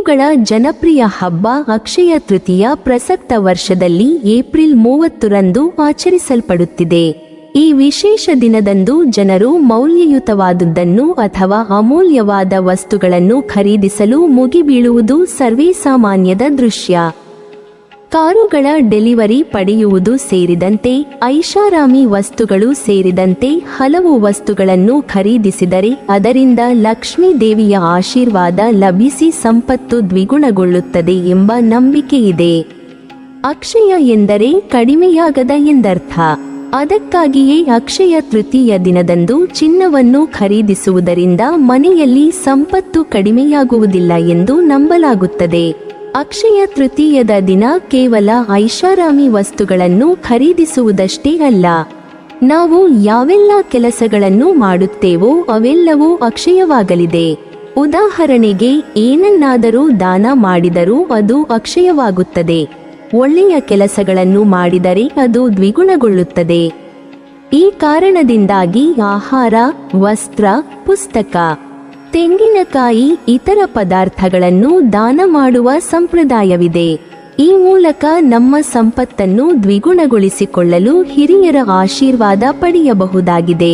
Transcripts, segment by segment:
ಹಿಂದೂಗಳ ಜನಪ್ರಿಯ ಹಬ್ಬ ಅಕ್ಷಯ ತೃತೀಯ ಪ್ರಸಕ್ತ ವರ್ಷದಲ್ಲಿ ಏಪ್ರಿಲ್ 30ರಂದು ಆಚರಿಸಲ್ಪಡುತ್ತಿದೆ. ಈ ವಿಶೇಷ ದಿನದಂದು ಜನರು ಮೌಲ್ಯಯುತವಾದುದನ್ನು ಅಥವಾ ಅಮೂಲ್ಯವಾದ ವಸ್ತುಗಳನ್ನು ಖರೀದಿಸಲು ಮುಗಿಬೀಳುವುದು ಸರ್ವೇಸಾಮಾನ್ಯದ ದೃಶ್ಯ. ಕಾರುಗಳ ಡೆಲಿವರಿ ಪಡೆಯುವುದು ಸೇರಿದಂತೆ ಐಷಾರಾಮಿ ವಸ್ತುಗಳು ಸೇರಿದಂತೆ ಹಲವು ವಸ್ತುಗಳನ್ನು ಖರೀದಿಸಿದರೆ ಅದರಿಂದ ಲಕ್ಷ್ಮೀ ದೇವಿಯ ಆಶೀರ್ವಾದ ಲಭಿಸಿ ಸಂಪತ್ತು ದ್ವಿಗುಣಗೊಳ್ಳುತ್ತದೆ ಎಂಬ ನಂಬಿಕೆಯಿದೆ. ಅಕ್ಷಯ ಎಂದರೆ ಕಡಿಮೆಯಾಗದ ಎಂದರ್ಥ. ಅದಕ್ಕಾಗಿಯೇ ಅಕ್ಷಯ ತೃತೀಯ ದಿನದಂದು ಚಿನ್ನವನ್ನು ಖರೀದಿಸುವುದರಿಂದ ಮನೆಯಲ್ಲಿ ಸಂಪತ್ತು ಕಡಿಮೆಯಾಗುವುದಿಲ್ಲ ಎಂದು ನಂಬಲಾಗುತ್ತದೆ. ಅಕ್ಷಯ ತೃತೀಯದ ದಿನ ಕೇವಲ ಐಷಾರಾಮಿ ವಸ್ತುಗಳನ್ನು ಖರೀದಿಸುವುದಷ್ಟೇ ಅಲ್ಲ, ನಾವು ಯಾವೆಲ್ಲ ಕೆಲಸಗಳನ್ನು ಮಾಡುತ್ತೇವೋ ಅವೆಲ್ಲವೂ ಅಕ್ಷಯವಾಗಲಿದೆ. ಉದಾಹರಣೆಗೆ, ಏನನ್ನಾದರೂ ದಾನ ಮಾಡಿದರೂ ಅದು ಅಕ್ಷಯವಾಗುತ್ತದೆ. ಒಳ್ಳೆಯ ಕೆಲಸಗಳನ್ನು ಮಾಡಿದರೆ ಅದು ದ್ವಿಗುಣಗೊಳ್ಳುತ್ತದೆ. ಈ ಕಾರಣದಿಂದಾಗಿ ಆಹಾರ, ವಸ್ತ್ರ, ಪುಸ್ತಕ, ತೆಂಗಿನಕಾಯಿ, ಇತರ ಪದಾರ್ಥಗಳನ್ನು ದಾನ ಮಾಡುವ ಸಂಪ್ರದಾಯವಿದೆ. ಈ ಮೂಲಕ ನಮ್ಮ ಸಂಪತ್ತನ್ನು ದ್ವಿಗುಣಗೊಳಿಸಿಕೊಳ್ಳಲು ಹಿರಿಯರ ಆಶೀರ್ವಾದ ಪಡೆಯಬಹುದಾಗಿದೆ.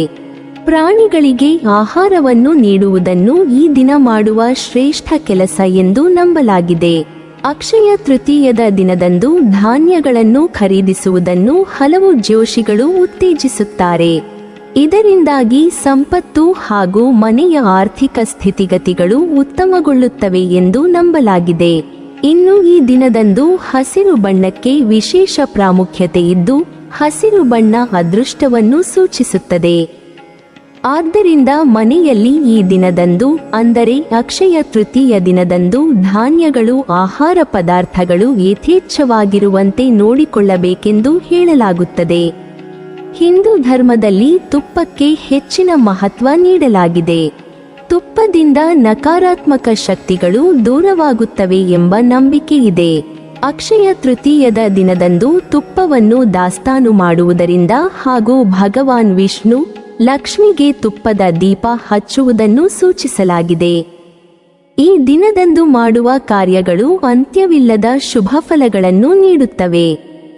ಪ್ರಾಣಿಗಳಿಗೆ ಆಹಾರವನ್ನು ನೀಡುವುದನ್ನು ಈ ದಿನ ಮಾಡುವ ಶ್ರೇಷ್ಠ ಕೆಲಸ ಎಂದು ನಂಬಲಾಗಿದೆ. ಅಕ್ಷಯ ತೃತೀಯದ ದಿನದಂದು ಧಾನ್ಯಗಳನ್ನು ಖರೀದಿಸುವುದನ್ನು ಹಲವು ಜ್ಯೋತಿಷಿಗಳು ಉತ್ತೇಜಿಸುತ್ತಾರೆ. ಇದರಿಂದಾಗಿ ಸಂಪತ್ತು ಹಾಗೂ ಮನೆಯ ಆರ್ಥಿಕ ಸ್ಥಿತಿಗತಿಗಳು ಉತ್ತಮಗೊಳ್ಳುತ್ತವೆ ಎಂದು ನಂಬಲಾಗಿದೆ. ಇನ್ನು ಈ ದಿನದಂದು ಹಸಿರು ಬಣ್ಣಕ್ಕೆ ವಿಶೇಷ ಪ್ರಾಮುಖ್ಯತೆ ಇದ್ದು, ಹಸಿರು ಬಣ್ಣ ಅದೃಷ್ಟವನ್ನು ಸೂಚಿಸುತ್ತದೆ. ಆದ್ದರಿಂದ ಮನೆಯಲ್ಲಿ ಈ ದಿನದಂದು, ಅಂದರೆ ಅಕ್ಷಯ ತೃತೀಯ ದಿನದಂದು ಧಾನ್ಯಗಳು, ಆಹಾರ ಪದಾರ್ಥಗಳು ಯಥೇಚ್ಛವಾಗಿರುವಂತೆ ನೋಡಿಕೊಳ್ಳಬೇಕೆಂದು ಹೇಳಲಾಗುತ್ತದೆ. ಹಿಂದೂ ಧರ್ಮದಲ್ಲಿ ತುಪ್ಪಕ್ಕೆ ಹೆಚ್ಚಿನ ಮಹತ್ವ ನೀಡಲಾಗಿದೆ. ತುಪ್ಪದಿಂದ ನಕಾರಾತ್ಮಕ ಶಕ್ತಿಗಳು ದೂರವಾಗುತ್ತವೆ ಎಂಬ ನಂಬಿಕೆ ಇದೆ. ಅಕ್ಷಯ ತೃತೀಯದ ದಿನದಂದು ತುಪ್ಪವನ್ನು ದಾಸ್ತಾನು ಮಾಡುವುದರಿಂದ ಹಾಗೂ ಭಗವಾನ್ ವಿಷ್ಣು, ಲಕ್ಷ್ಮಿಗೆ ತುಪ್ಪದ ದೀಪ ಹಚ್ಚುವುದನ್ನು ಸೂಚಿಸಲಾಗಿದೆ. ಈ ದಿನದಂದು ಮಾಡುವ ಕಾರ್ಯಗಳು ಅಂತ್ಯವಿಲ್ಲದ ಶುಭ ಫಲಗಳನ್ನು ನೀಡುತ್ತವೆ.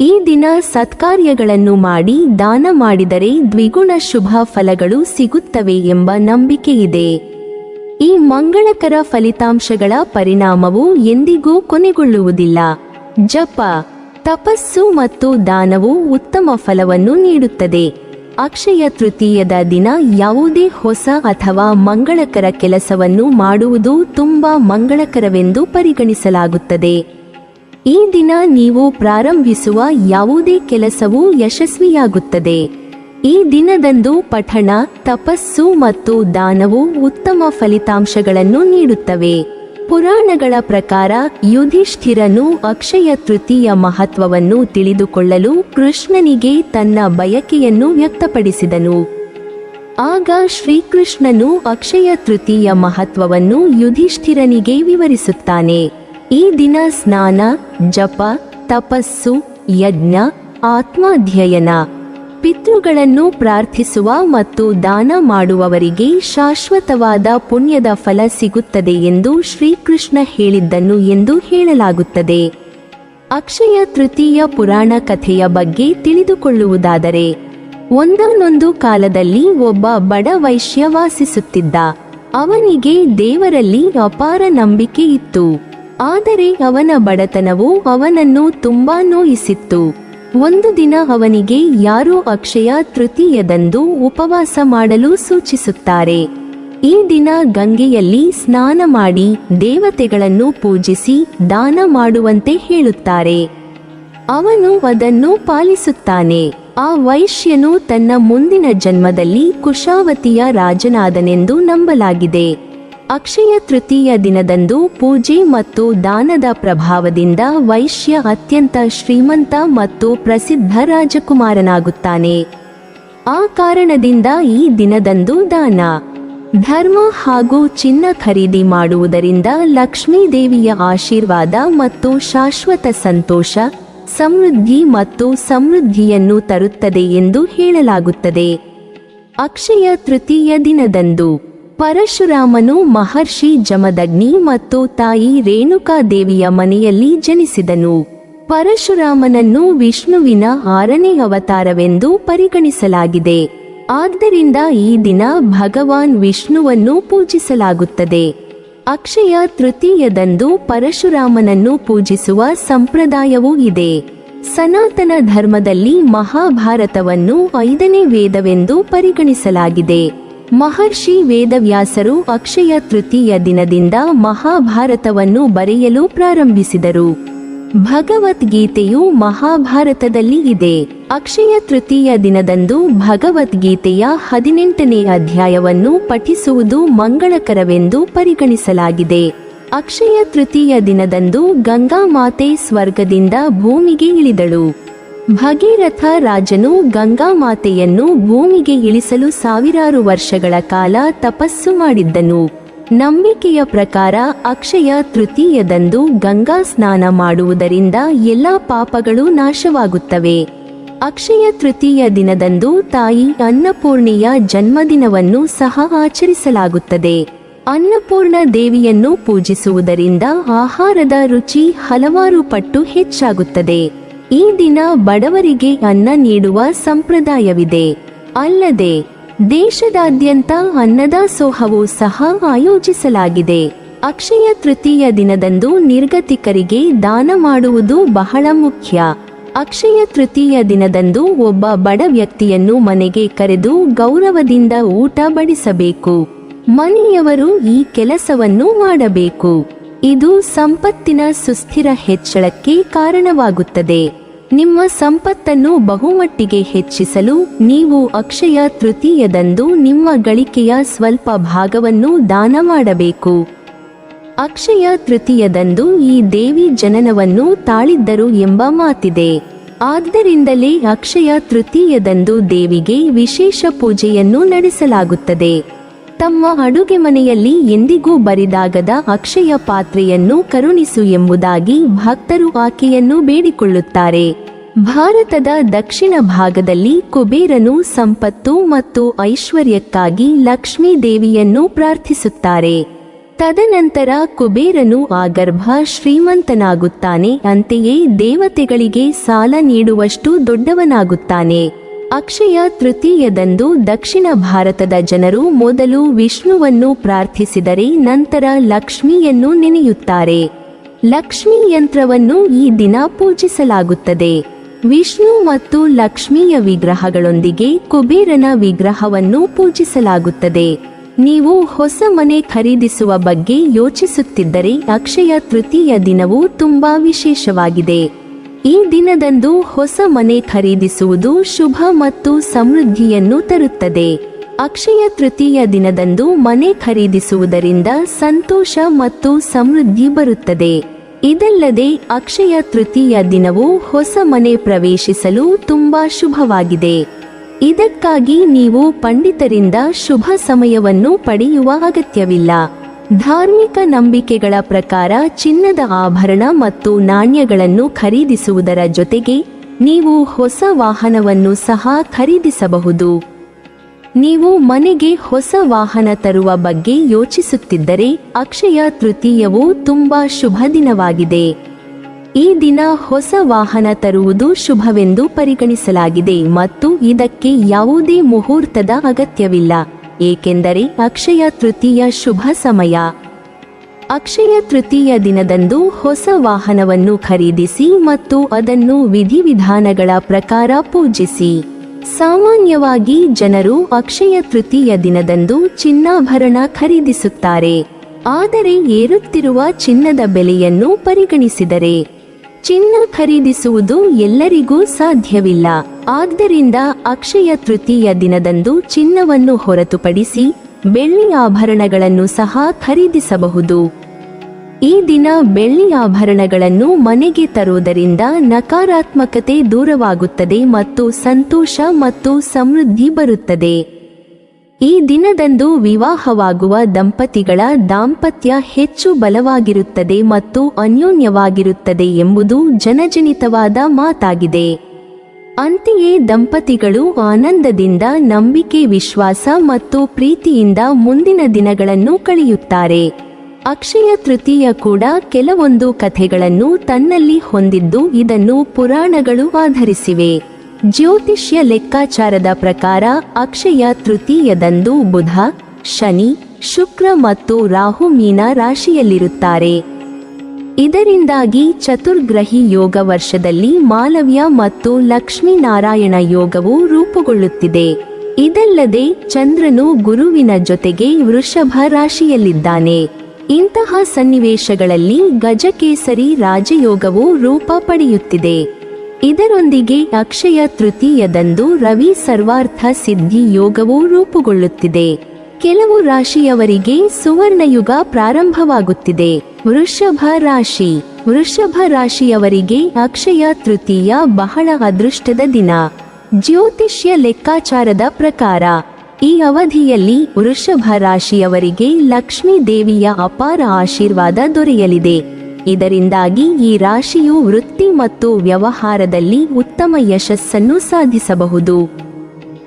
ಈ ದಿನ ಸತ್ಕಾರ್ಯಗಳನ್ನು ಮಾಡಿ ದಾನ ಮಾಡಿದರೆ ದ್ವಿಗುಣ ಶುಭ ಫಲಗಳು ಸಿಗುತ್ತವೆ ಎಂಬ ನಂಬಿಕೆಯಿದೆ. ಈ ಮಂಗಳಕರ ಫಲಿತಾಂಶಗಳ ಪರಿಣಾಮವು ಎಂದಿಗೂ ಕೊನೆಗೊಳ್ಳುವುದಿಲ್ಲ. ಜಪ, ತಪಸ್ಸು ಮತ್ತು ದಾನವು ಉತ್ತಮ ಫಲವನ್ನು ನೀಡುತ್ತದೆ. ಅಕ್ಷಯ ತೃತೀಯದ ದಿನ ಯಾವುದೇ ಹೊಸ ಅಥವಾ ಮಂಗಳಕರ ಕೆಲಸವನ್ನು ಮಾಡುವುದು ತುಂಬಾ ಮಂಗಳಕರವೆಂದು ಪರಿಗಣಿಸಲಾಗುತ್ತದೆ. ಈ ದಿನ ನೀವು ಪ್ರಾರಂಭಿಸುವ ಯಾವುದೇ ಕೆಲಸವೂ ಯಶಸ್ವಿಯಾಗುತ್ತದೆ. ಈ ದಿನದಂದು ಪಠಣ, ತಪಸ್ಸು ಮತ್ತು ದಾನವು ಉತ್ತಮ ಫಲಿತಾಂಶಗಳನ್ನು ನೀಡುತ್ತವೆ. ಪುರಾಣಗಳ ಪ್ರಕಾರ ಯುಧಿಷ್ಠಿರನು ಅಕ್ಷಯ ತೃತೀಯ ಮಹತ್ವವನ್ನು ತಿಳಿದುಕೊಳ್ಳಲು ಕೃಷ್ಣನಿಗೆ ತನ್ನ ಬಯಕೆಯನ್ನು ವ್ಯಕ್ತಪಡಿಸಿದನು. ಆಗ ಶ್ರೀಕೃಷ್ಣನು ಅಕ್ಷಯ ತೃತೀಯ ಮಹತ್ವವನ್ನು ಯುಧಿಷ್ಠಿರನಿಗೆ ವಿವರಿಸುತ್ತಾನೆ. ಈ ದಿನ ಸ್ನಾನ, ಜಪ, ತಪಸ್ಸು, ಯಜ್ಞ, ಆತ್ಮಾಧ್ಯಯನ, ಪಿತೃಗಳನ್ನು ಪ್ರಾರ್ಥಿಸುವ ಮತ್ತು ದಾನ ಮಾಡುವವರಿಗೆ ಶಾಶ್ವತವಾದ ಪುಣ್ಯದ ಫಲ ಸಿಗುತ್ತದೆ ಎಂದು ಶ್ರೀಕೃಷ್ಣ ಹೇಳಿದ್ದನು ಎಂದು ಹೇಳಲಾಗುತ್ತದೆ. ಅಕ್ಷಯ ತೃತೀಯ ಪುರಾಣ ಕಥೆಯ ಬಗ್ಗೆ ತಿಳಿದುಕೊಳ್ಳುವುದಾದರೆ, ಒಂದಾನೊಂದು ಕಾಲದಲ್ಲಿ ಒಬ್ಬ ಬಡ ವೈಶ್ಯ ವಾಸಿಸುತ್ತಿದ್ದ. ಅವನಿಗೆ ದೇವರಲ್ಲಿ ಅಪಾರ ನಂಬಿಕೆ ಇತ್ತು. ಆದರೆ ಅವನ ಬಡತನವು ಅವನನ್ನು ತುಂಬಾ ನೋಯಿಸಿತ್ತು. ಒಂದು ದಿನ ಅವನಿಗೆ ಯಾರೋ ಅಕ್ಷಯ ತೃತೀಯದಂದು ಉಪವಾಸ ಮಾಡಲು ಸೂಚಿಸುತ್ತಾರೆ. ಈ ದಿನ ಗಂಗೆಯಲ್ಲಿ ಸ್ನಾನ ಮಾಡಿ ದೇವತೆಗಳನ್ನು ಪೂಜಿಸಿ ದಾನ ಮಾಡುವಂತೆ ಹೇಳುತ್ತಾರೆ. ಅವನು ಅದನ್ನು ಪಾಲಿಸುತ್ತಾನೆ. ಆ ವೈಶ್ಯನು ತನ್ನ ಮುಂದಿನ ಜನ್ಮದಲ್ಲಿ ಕುಶಾವತಿಯ ರಾಜನಾದನೆಂದು ನಂಬಲಾಗಿದೆ. ಅಕ್ಷಯ ತೃತೀಯ ದಿನದಂದು ಪೂಜೆ ಮತ್ತು ದಾನದ ಪ್ರಭಾವದಿಂದ ವೈಶ್ಯ ಅತ್ಯಂತ ಶ್ರೀಮಂತ ಮತ್ತು ಪ್ರಸಿದ್ಧ ರಾಜಕುಮಾರನಾಗುತ್ತಾನೆ. ಆ ಕಾರಣದಿಂದ ಈ ದಿನದಂದು ದಾನ, ಧರ್ಮ ಹಾಗೂ ಚಿನ್ನ ಖರೀದಿ ಮಾಡುವುದರಿಂದ ಲಕ್ಷ್ಮೀ ದೇವಿಯ ಆಶೀರ್ವಾದ ಮತ್ತು ಶಾಶ್ವತ ಸಂತೋಷ, ಸಮೃದ್ಧಿ ಮತ್ತು ಸಮೃದ್ಧಿಯನ್ನು ತರುತ್ತದೆ ಎಂದು ಹೇಳಲಾಗುತ್ತದೆ. ಅಕ್ಷಯ ತೃತೀಯ ದಿನದಂದು ಪರಶುರಾಮನು ಮಹರ್ಷಿ ಜಮದಗ್ನಿ ಮತ್ತು ತಾಯಿ ರೇಣುಕಾದೇವಿಯ ಮನೆಯಲ್ಲಿ ಜನಿಸಿದನು. ಪರಶುರಾಮನನ್ನು ವಿಷ್ಣುವಿನ 6ನೇ ಅವತಾರವೆಂದು ಪರಿಗಣಿಸಲಾಗಿದೆ. ಆದ್ದರಿಂದ ಈ ದಿನ ಭಗವಾನ್ ವಿಷ್ಣುವನ್ನು ಪೂಜಿಸಲಾಗುತ್ತದೆ. ಅಕ್ಷಯ ತೃತೀಯದಂದು ಪರಶುರಾಮನನ್ನು ಪೂಜಿಸುವ ಸಂಪ್ರದಾಯವೂ ಇದೆ. ಸನಾತನ ಧರ್ಮದಲ್ಲಿ ಮಹಾಭಾರತವನ್ನು 5ನೇ ವೇದವೆಂದು ಪರಿಗಣಿಸಲಾಗಿದೆ. ಮಹರ್ಷಿ ವೇದವ್ಯಾಸರು ಅಕ್ಷಯ ತೃತೀಯ ದಿನದಿಂದ ಮಹಾಭಾರತವನ್ನು ಬರೆಯಲು ಪ್ರಾರಂಭಿಸಿದರು. ಭಗವದ್ಗೀತೆಯು ಮಹಾಭಾರತದಲ್ಲಿ ಇದೆ. ಅಕ್ಷಯ ತೃತೀಯ ದಿನದಂದು ಭಗವದ್ಗೀತೆಯ 18ನೇ ಅಧ್ಯಾಯವನ್ನು ಪಠಿಸುವುದು ಮಂಗಳಕರವೆಂದು ಪರಿಗಣಿಸಲಾಗಿದೆ. ಅಕ್ಷಯ ತೃತೀಯ ದಿನದಂದು ಗಂಗಾ ಮಾತೆ ಸ್ವರ್ಗದಿಂದ ಭೂಮಿಗೆ ಇಳಿದಳು. ಭಗೀರಥ ರಾಜನು ಗಂಗಾ ಮಾತೆಯನ್ನು ಭೂಮಿಗೆ ಇಳಿಸಲು ಸಾವಿರಾರು ವರ್ಷಗಳ ಕಾಲ ತಪಸ್ಸು ಮಾಡಿದ್ದನು. ನಂಬಿಕೆಯ ಪ್ರಕಾರ ಅಕ್ಷಯ ತೃತೀಯದಂದು ಗಂಗಾ ಸ್ನಾನ ಮಾಡುವುದರಿಂದ ಎಲ್ಲಾ ಪಾಪಗಳು ನಾಶವಾಗುತ್ತವೆ. ಅಕ್ಷಯ ತೃತೀಯ ದಿನದಂದು ತಾಯಿ ಅನ್ನಪೂರ್ಣೆಯ ಜನ್ಮದಿನವನ್ನು ಸಹ ಆಚರಿಸಲಾಗುತ್ತದೆ. ಅನ್ನಪೂರ್ಣ ದೇವಿಯನ್ನು ಪೂಜಿಸುವುದರಿಂದ ಆಹಾರದ ರುಚಿ ಹಲವಾರು ಪಟ್ಟು ಹೆಚ್ಚಾಗುತ್ತದೆ. ಈ ದಿನ ಬಡವರಿಗೆ ಅನ್ನ ನೀಡುವ ಸಂಪ್ರದಾಯವಿದೆ. ಅಲ್ಲದೆ ದೇಶದಾದ್ಯಂತ ಅನ್ನದಾಸೋಹವೂ ಸಹ ಆಯೋಜಿಸಲಾಗಿದೆ. ಅಕ್ಷಯ ತೃತೀಯ ದಿನದಂದು ನಿರ್ಗತಿಕರಿಗೆ ದಾನ ಮಾಡುವುದು ಬಹಳ ಮುಖ್ಯ. ಅಕ್ಷಯ ತೃತೀಯ ದಿನದಂದು ಒಬ್ಬ ಬಡ ವ್ಯಕ್ತಿಯನ್ನು ಮನೆಗೆ ಕರೆದು ಗೌರವದಿಂದ ಊಟ ಬಡಿಸಬೇಕು. ಮನೆಯವರು ಈ ಕೆಲಸವನ್ನು ಮಾಡಬೇಕು. ಇದು ಸಂಪತ್ತಿನ ಸುಸ್ಥಿರ ಹೆಚ್ಚಳಕ್ಕೆ ಕಾರಣವಾಗುತ್ತದೆ. ನಿಮ್ಮ ಸಂಪತ್ತನ್ನು ಬಹುಮಟ್ಟಿಗೆ ಹೆಚ್ಚಿಸಲು ನೀವು ಅಕ್ಷಯ ತೃತೀಯದಂದು ನಿಮ್ಮ ಗಳಿಕೆಯ ಸ್ವಲ್ಪ ಭಾಗವನ್ನು ದಾನ ಮಾಡಬೇಕು. ಅಕ್ಷಯ ತೃತೀಯದಂದು ಈ ದೇವಿ ಜನನವನ್ನು ತಾಳಿದ್ದರು ಎಂಬ ಮಾತಿದೆ. ಆದ್ದರಿಂದಲೇ ಅಕ್ಷಯ ತೃತೀಯದಂದು ದೇವಿಗೆ ವಿಶೇಷ ಪೂಜೆಯನ್ನು ನಡೆಸಲಾಗುತ್ತದೆ. ತಮ್ಮ ಅಡುಗೆ ಮನೆಯಲ್ಲಿ ಎಂದಿಗೂ ಬರಿದಾಗದ ಅಕ್ಷಯ ಪಾತ್ರೆಯನ್ನು ಕರುಣಿಸು ಎಂಬುದಾಗಿ ಭಕ್ತರು ಆಕೆಯನ್ನು ಬೇಡಿಕೊಳ್ಳುತ್ತಾರೆ. ಭಾರತದ ದಕ್ಷಿಣ ಭಾಗದಲ್ಲಿ ಕುಬೇರನು ಸಂಪತ್ತು ಮತ್ತು ಐಶ್ವರ್ಯಕ್ಕಾಗಿ ಲಕ್ಷ್ಮೀ ದೇವಿಯನ್ನು ಪ್ರಾರ್ಥಿಸುತ್ತಾರೆ. ತದನಂತರ ಕುಬೇರನು ಆಗರ್ಭ ಶ್ರೀಮಂತನಾಗುತ್ತಾನೆ. ಅಂತೆಯೇ ದೇವತೆಗಳಿಗೆ ಸಾಲ ನೀಡುವಷ್ಟು ದೊಡ್ಡವನಾಗುತ್ತಾನೆ. ಅಕ್ಷಯ ತೃತೀಯದಂದು ದಕ್ಷಿಣ ಭಾರತದ ಜನರು ಮೊದಲು ವಿಷ್ಣುವನ್ನು ಪ್ರಾರ್ಥಿಸಿದರೆ ನಂತರ ಲಕ್ಷ್ಮಿಯನ್ನು ನೆನೆಯುತ್ತಾರೆ. ಲಕ್ಷ್ಮೀ ಯಂತ್ರವನ್ನು ಈ ದಿನ ಪೂಜಿಸಲಾಗುತ್ತದೆ. ವಿಷ್ಣು ಮತ್ತು ಲಕ್ಷ್ಮಿಯ ವಿಗ್ರಹಗಳೊಂದಿಗೆ ಕುಬೇರನ ವಿಗ್ರಹವನ್ನು ಪೂಜಿಸಲಾಗುತ್ತದೆ. ನೀವು ಹೊಸ ಮನೆ ಖರೀದಿಸುವ ಬಗ್ಗೆ ಯೋಚಿಸುತ್ತಿದ್ದರೆ ಅಕ್ಷಯ ತೃತೀಯ ದಿನವು ತುಂಬಾ ವಿಶೇಷವಾಗಿದೆ. ಈ ದಿನದಂದು ಹೊಸ ಮನೆ ಖರೀದಿಸುವುದು ಶುಭ ಮತ್ತು ಸಮೃದ್ಧಿಯನ್ನು ತರುತ್ತದೆ. ಅಕ್ಷಯ ತೃತೀಯ ದಿನದಂದು ಮನೆ ಖರೀದಿಸುವುದರಿಂದ ಸಂತೋಷ ಮತ್ತು ಸಮೃದ್ಧಿ ಬರುತ್ತದೆ. ಇದಲ್ಲದೆ ಅಕ್ಷಯ ತೃತೀಯ ದಿನವು ಹೊಸ ಮನೆ ಪ್ರವೇಶಿಸಲು ತುಂಬಾ ಶುಭವಾಗಿದೆ. ಇದಕ್ಕಾಗಿ ನೀವು ಪಂಡಿತರಿಂದ ಶುಭ ಸಮಯವನ್ನು ಪಡೆಯುವ ಅಗತ್ಯವಿಲ್ಲ. ಧಾರ್ಮಿಕ ನಂಬಿಕೆಗಳ ಪ್ರಕಾರ ಚಿನ್ನದ ಆಭರಣ ಮತ್ತು ನಾಣ್ಯಗಳನ್ನು ಖರೀದಿಸುವುದರ ಜೊತೆಗೆ ನೀವು ಹೊಸ ವಾಹನವನ್ನು ಸಹ ಖರೀದಿಸಬಹುದು. ನೀವು ಮನೆಗೆ ಹೊಸ ವಾಹನ ತರುವ ಬಗ್ಗೆ ಯೋಚಿಸುತ್ತಿದ್ದರೆ ಅಕ್ಷಯ ತೃತೀಯವು ತುಂಬಾ ಶುಭ ದಿನವಾಗಿದೆ. ಈ ದಿನ ಹೊಸ ವಾಹನ ತರುವುದು ಶುಭವೆಂದು ಪರಿಗಣಿಸಲಾಗಿದೆ ಮತ್ತು ಇದಕ್ಕೆ ಯಾವುದೇ ಮುಹೂರ್ತದ ಅಗತ್ಯವಿಲ್ಲ, ಏಕೆಂದರೆ ಅಕ್ಷಯ ತೃತೀಯ ಶುಭ ಸಮಯ. ಅಕ್ಷಯ ತೃತೀಯ ದಿನದಂದು ಹೊಸ ವಾಹನವನ್ನು ಖರೀದಿಸಿ ಮತ್ತು ಅದನ್ನು ವಿಧಿವಿಧಾನಗಳ ಪ್ರಕಾರ ಪೂಜಿಸಿ. ಸಾಮಾನ್ಯವಾಗಿ ಜನರು ಅಕ್ಷಯ ತೃತೀಯ ದಿನದಂದು ಚಿನ್ನಾಭರಣ ಖರೀದಿಸುತ್ತಾರೆ. ಆದರೆ ಏರುತ್ತಿರುವ ಚಿನ್ನದ ಬೆಲೆಯನ್ನು ಪರಿಗಣಿಸಿದರೆ ಚಿನ್ನ ಖರೀದಿಸುವುದು ಎಲ್ಲರಿಗೂ ಸಾಧ್ಯವಿಲ್ಲ. ಆದ್ದರಿಂದ ಅಕ್ಷಯ ತೃತೀಯ ದಿನದಂದು ಚಿನ್ನವನ್ನು ಹೊರತುಪಡಿಸಿ ಬೆಳ್ಳಿ ಆಭರಣಗಳನ್ನು ಸಹ ಖರೀದಿಸಬಹುದು. ಈ ದಿನ ಬೆಳ್ಳಿ ಆಭರಣಗಳನ್ನು ಮನೆಗೆ ತರುವುದರಿಂದ ನಕಾರಾತ್ಮಕತೆ ದೂರವಾಗುತ್ತದೆ ಮತ್ತು ಸಂತೋಷ ಮತ್ತು ಸಮೃದ್ಧಿ ಬರುತ್ತದೆ. ಈ ದಿನದಂದು ವಿವಾಹವಾಗುವ ದಂಪತಿಗಳ ದಾಂಪತ್ಯ ಹೆಚ್ಚು ಬಲವಾಗಿರುತ್ತದೆ ಮತ್ತು ಅನ್ಯೋನ್ಯವಾಗಿರುತ್ತದೆ ಎಂಬುದು ಜನಜನಿತವಾದ ಮಾತಾಗಿದೆ. ಅಂತೆಯೇ ದಂಪತಿಗಳು ಆನಂದದಿಂದ, ನಂಬಿಕೆ, ವಿಶ್ವಾಸ ಮತ್ತು ಪ್ರೀತಿಯಿಂದ ಮುಂದಿನ ದಿನಗಳನ್ನು ಕಳೆಯುತ್ತಾರೆ. ಅಕ್ಷಯ ತೃತೀಯ ಕೂಡ ಕೆಲವೊಂದು ಕಥೆಗಳನ್ನು ತನ್ನಲ್ಲಿ ಹೊಂದಿದ್ದು ಇದನ್ನು ಪುರಾಣಗಳು ಆಧರಿಸಿವೆ. ಜ್ಯೋತಿಷ್ಯ ಲೆಕ್ಕಾಚಾರದ ಪ್ರಕಾರ ಅಕ್ಷಯ ತೃತೀಯದಂದು ಬುಧ, ಶನಿ, ಶುಕ್ರ ಮತ್ತು ರಾಹು ಮೀನ ರಾಶಿಯಲ್ಲಿರುತ್ತಾರೆ. ಇದರಿಂದಾಗಿ ಚತುರ್ಗ್ರಹಿ ಯೋಗ ವರ್ಷದಲ್ಲಿ ಮಾಲವ್ಯ ಮತ್ತು ಲಕ್ಷ್ಮೀನಾರಾಯಣ ಯೋಗವು ರೂಪುಗೊಳ್ಳುತ್ತಿದೆ. ಇದಲ್ಲದೆ ಚಂದ್ರನು ಗುರುವಿನ ಜೊತೆಗೆ ವೃಷಭ ರಾಶಿಯಲ್ಲಿದ್ದಾನೆ. ಇಂತಹ ಸನ್ನಿವೇಶಗಳಲ್ಲಿ ಗಜಕೇಸರಿ ರಾಜಯೋಗವು ರೂಪ ಪಡೆಯುತ್ತಿದೆ. ಇದರೊಂದಿಗೆ ಅಕ್ಷಯ ತೃತೀಯದಂದು ರವಿ ಸರ್ವಾರ್ಥ ಸಿದ್ಧಿ ಯೋಗವು ರೂಪುಗೊಳ್ಳುತ್ತಿದೆ. ಕೆಲವು ರಾಶಿಯವರಿಗೆ ಸುವರ್ಣಯುಗ ಪ್ರಾರಂಭವಾಗುತ್ತಿದೆ. ವೃಷಭ ರಾಶಿ. ವೃಷಭ ರಾಶಿಯವರಿಗೆ ಅಕ್ಷಯ ತೃತೀಯ ಬಹಳ ಅದೃಷ್ಟದ ದಿನ. ಜ್ಯೋತಿಷ್ಯ ಲೆಕ್ಕಾಚಾರದ ಪ್ರಕಾರ ಈ ಅವಧಿಯಲ್ಲಿ ವೃಷಭ ರಾಶಿಯವರಿಗೆ ಲಕ್ಷ್ಮೀ ದೇವಿಯ ಅಪಾರ ಆಶೀರ್ವಾದ ದೊರೆಯಲಿದೆ. ಇದರಿಂದಾಗಿ ಈ ರಾಶಿಯು ವೃತ್ತಿ ಮತ್ತು ವ್ಯವಹಾರದಲ್ಲಿ ಉತ್ತಮ ಯಶಸ್ಸನ್ನು ಸಾಧಿಸಬಹುದು.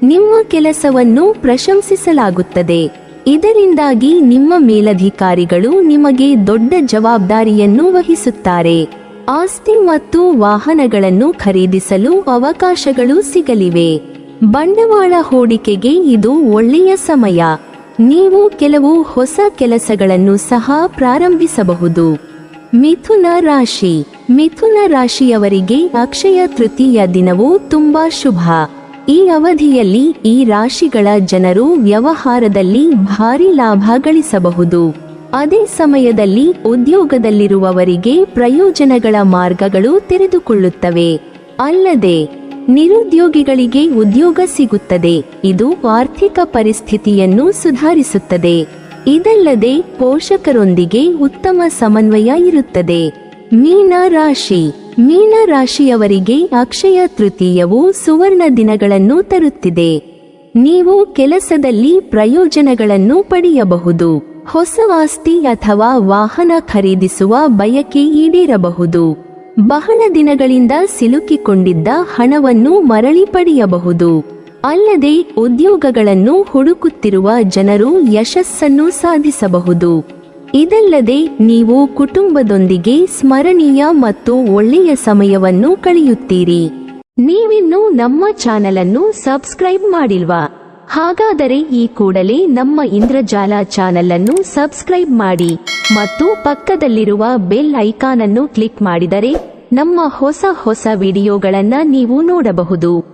ನಿಮ್ಮ ಕೆಲಸವನ್ನು ಪ್ರಶಂಸಿಸಲಾಗುತ್ತದೆ. ಇದರಿಂದಾಗಿ ನಿಮ್ಮ ಮೇಲಧಿಕಾರಿಗಳು ನಿಮಗೆ ದೊಡ್ಡ ಜವಾಬ್ದಾರಿಯನ್ನು ವಹಿಸುತ್ತಾರೆ. ಆಸ್ತಿ ಮತ್ತು ವಾಹನಗಳನ್ನು ಖರೀದಿಸಲು ಅವಕಾಶಗಳು ಸಿಗಲಿವೆ. ಬಂಡವಾಳ ಹೂಡಿಕೆಗೆ ಇದು ಒಳ್ಳೆಯ ಸಮಯ. ನೀವು ಕೆಲವು ಹೊಸ ಕೆಲಸಗಳನ್ನು ಸಹ ಪ್ರಾರಂಭಿಸಬಹುದು. ಮಿಥುನ ರಾಶಿ. ಮಿಥುನ ರಾಶಿಯವರಿಗೆ ಅಕ್ಷಯ ತೃತೀಯ ದಿನವು ತುಂಬಾ ಶುಭ. ಈ ಅವಧಿಯಲ್ಲಿ ಈ ರಾಶಿಗಳ ಜನರು ವ್ಯವಹಾರದಲ್ಲಿ ಭಾರಿ ಲಾಭ ಗಳಿಸಬಹುದು. ಅದೇ ಸಮಯದಲ್ಲಿ ಉದ್ಯೋಗದಲ್ಲಿರುವವರಿಗೆ ಪ್ರಯೋಜನಗಳ ಮಾರ್ಗಗಳು ತೆರೆದುಕೊಳ್ಳುತ್ತವೆ. ಅಲ್ಲದೆ ನಿರುದ್ಯೋಗಿಗಳಿಗೆ ಉದ್ಯೋಗ ಸಿಗುತ್ತದೆ. ಇದು ಆರ್ಥಿಕ ಪರಿಸ್ಥಿತಿಯನ್ನು ಸುಧಾರಿಸುತ್ತದೆ. ಇದಲ್ಲದೆ ಪೋಷಕರೊಂದಿಗೆ ಉತ್ತಮ ಸಮನ್ವಯ ಇರುತ್ತದೆ. ಮೀನ ರಾಶಿ. ಮೀನ ರಾಶಿಯವರಿಗೆ ಅಕ್ಷಯ ತೃತೀಯವು ಸುವರ್ಣ ದಿನಗಳನ್ನು ತರುತ್ತಿದೆ. ನೀವು ಕೆಲಸದಲ್ಲಿ ಪ್ರಯೋಜನಗಳನ್ನು ಪಡೆಯಬಹುದು. ಹೊಸ ಆಸ್ತಿ ಅಥವಾ ವಾಹನ ಖರೀದಿಸುವ ಬಯಕೆ ಈಡೇರಬಹುದು. ಬಹಳ ದಿನಗಳಿಂದ ಸಿಲುಕಿಕೊಂಡಿದ್ದ ಹಣವನ್ನು ಮರಳಿ ಪಡೆಯಬಹುದು. ಅಲ್ಲದೆ ಉದ್ಯೋಗಗಳನ್ನು ಹುಡುಕುತ್ತಿರುವ ಜನರು ಯಶಸ್ಸನ್ನು ಸಾಧಿಸಬಹುದು. ಇದಲ್ಲದೆ ನೀವು ಕುಟುಂಬದೊಂದಿಗೆ ಸ್ಮರಣೀಯ ಮತ್ತು ಒಳ್ಳೆಯ ಸಮಯವನ್ನು ಕಳೆಯುತ್ತೀರಿ. ನೀವಿನ್ನೂ ನಮ್ಮ ಚಾನೆಲ್ ಅನ್ನು ಸಬ್ಸ್ಕ್ರೈಬ್ ಮಾಡಿಲ್ವಾ? ಹಾಗಾದರೆ ಈ ಕೂಡಲೇ ನಮ್ಮ ಇಂದ್ರಜಾಲ ಚಾನೆಲ್ ಅನ್ನು ಸಬ್ಸ್ಕ್ರೈಬ್ ಮಾಡಿ ಮತ್ತು ಪಕ್ಕದಲ್ಲಿರುವ ಬೆಲ್ ಐಕಾನ್ ಅನ್ನು ಕ್ಲಿಕ್ ಮಾಡಿದರೆ ನಮ್ಮ ಹೊಸ ವಿಡಿಯೋಗಳನ್ನು ನೀವು ನೋಡಬಹುದು.